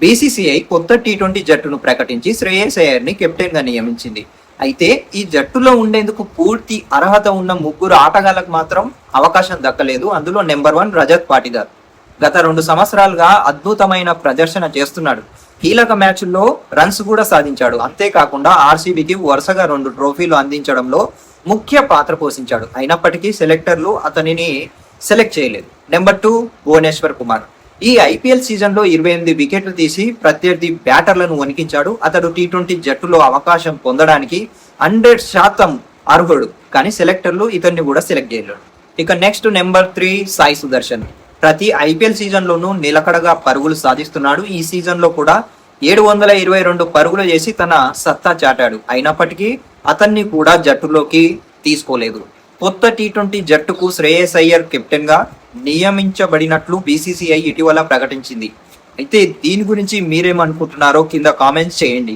BCCI కొత్త T20 జట్టును ప్రకటించి శ్రేయస్ అయ్యర్ ని కెప్టెన్ గా నియమించింది. అయితే ఈ జట్టులో ఉండేందుకు పూర్తి అర్హత ఉన్న ముగ్గురు ఆటగాళ్లకు మాత్రం అవకాశం దక్కలేదు. అందులో నెంబర్ 1 రజత్ పాటిదార్ గత 2 సంవత్సరాలుగా అద్భుతమైన ప్రదర్శన చేస్తున్నాడు. కీలక మ్యాచ్ల్లో రన్స్ కూడా సాధించాడు. అంతేకాకుండా ఆర్సీబీకి వరుసగా 2 ట్రోఫీలు అందించడంలో ముఖ్య పాత్ర పోషించాడు. అయినప్పటికీ సెలెక్టర్లు అతనిని సెలెక్ట్ చేయలేదు. నెంబర్ 2 భువనేశ్వర్ కుమార్ ఈ ఐపీఎల్ సీజన్ లో 28 వికెట్లు తీసి ప్రత్యర్థి బ్యాటర్లను వణికించాడు. అతడు టీ20 జట్టులో అవకాశం పొందడానికి 100% అర్హుడు, కానీ సెలెక్టర్లు ఇతన్ని కూడా సెలెక్ట్ చేయలేడు. ఇక నెక్స్ట్ నెంబర్ 3 సాయి సుదర్శన్. ప్రతి ఐపీఎల్ సీజన్ లోనూ నిలకడగా పరుగులు సాధిస్తున్నాడు. ఈ సీజన్ లో కూడా 722 పరుగులు చేసి తన సత్తా చాటాడు. అయినప్పటికీ అతన్ని కూడా జట్టులోకి తీసుకోలేదు. కొత్త టీ20 జట్టుకు శ్రేయస్ అయ్యర్ కెప్టెన్ గా నియమించబడినట్లు బీసీసీఐ ఇటీవల ప్రకటించింది. అయితే దీని గురించి మీరేమనుకుంటున్నారో కింద కామెంట్స్ చేయండి.